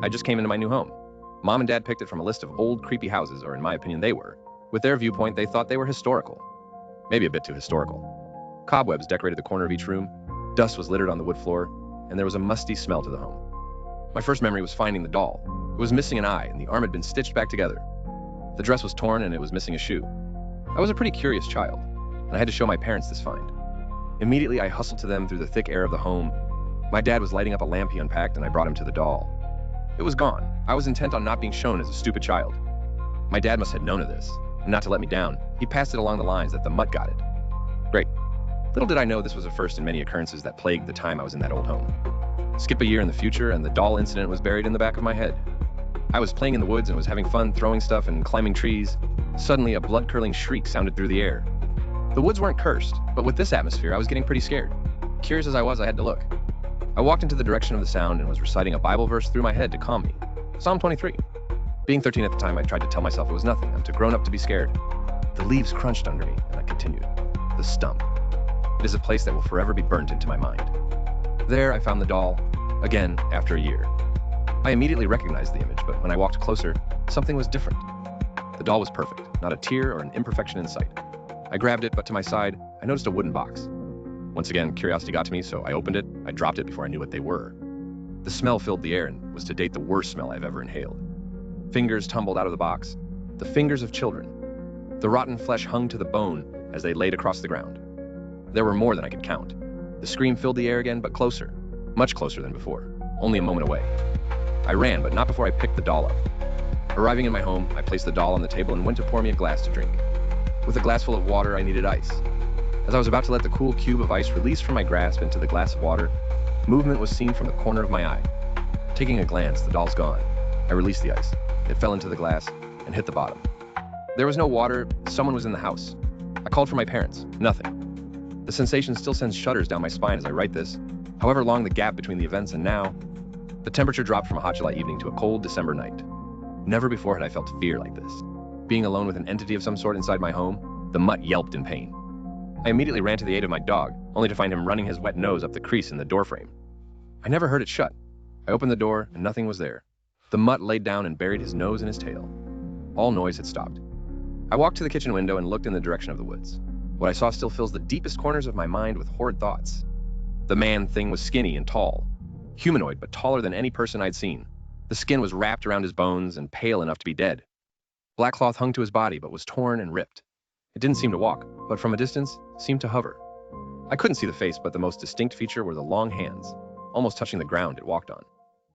I just came into my new home. Mom and Dad picked it from a list of old, creepy houses, or in my opinion, they were. With their viewpoint, they thought they were historical. Maybe a bit too historical. Cobwebs decorated the corner of each room, dust was littered on the wood floor, and there was a musty smell to the home. My first memory was finding the doll. It was missing an eye, and the arm had been stitched back together. The dress was torn, and it was missing a shoe. I was a pretty curious child, and I had to show my parents this find. Immediately, I hustled to them through the thick air of the home. My dad was lighting up a lamp he unpacked, and I brought him to the doll. It was gone. I was intent on not being shown as a stupid child. My dad must have known of this, and not to let me down, he passed it along the lines that the mutt got it. Great. Little did I know this was a first in many occurrences that plagued the time I was in that old home. Skip a year in the future, and the doll incident was buried in the back of my head. I was playing in the woods and was having fun throwing stuff and climbing trees. Suddenly, a blood-curdling shriek sounded through the air. The woods weren't cursed, but with this atmosphere, I was getting pretty scared. Curious as I was, I had to look. I walked into the direction of the sound and was reciting a Bible verse through my head to calm me. Psalm 23. Being 13 at the time, I tried to tell myself it was nothing. I'm too grown up to be scared. The leaves crunched under me, and I continued. The stump. It is a place that will forever be burnt into my mind. There, I found the doll, again, after a year. I immediately recognized the image, but when I walked closer, something was different. The doll was perfect, not a tear or an imperfection in sight. I grabbed it, but to my side, I noticed a wooden box. Once again, curiosity got to me, so I opened it. I dropped it before I knew what they were. The smell filled the air and was to date the worst smell I've ever inhaled. Fingers tumbled out of the box, the fingers of children. The rotten flesh hung to the bone as they laid across the ground. There were more than I could count. The scream filled the air again, but closer, much closer than before, only a moment away. I ran, but not before I picked the doll up. Arriving in my home, I placed the doll on the table and went to pour me a glass to drink. With a glass full of water, I needed ice. As I was about to let the cool cube of ice release from my grasp into the glass of water, movement was seen from the corner of my eye. Taking a glance, the doll's gone. I released the ice. It fell into the glass and hit the bottom. There was no water. Someone was in the house. I called for my parents. Nothing. The sensation still sends shudders down my spine as I write this. However long the gap between the events and now, the temperature dropped from a hot July evening to a cold December night. Never before had I felt fear like this. Being alone with an entity of some sort inside my home, the mutt yelped in pain. I immediately ran to the aid of my dog, only to find him running his wet nose up the crease in the doorframe. I never heard it shut. I opened the door, and nothing was there. The mutt laid down and buried his nose in his tail. All noise had stopped. I walked to the kitchen window and looked in the direction of the woods. What I saw still fills the deepest corners of my mind with horrid thoughts. The man thing was skinny and tall. Humanoid, but taller than any person I'd seen. The skin was wrapped around his bones and pale enough to be dead. Black cloth hung to his body, but was torn and ripped. It didn't seem to walk, but from a distance, seemed to hover. I couldn't see the face, but the most distinct feature were the long hands, almost touching the ground it walked on.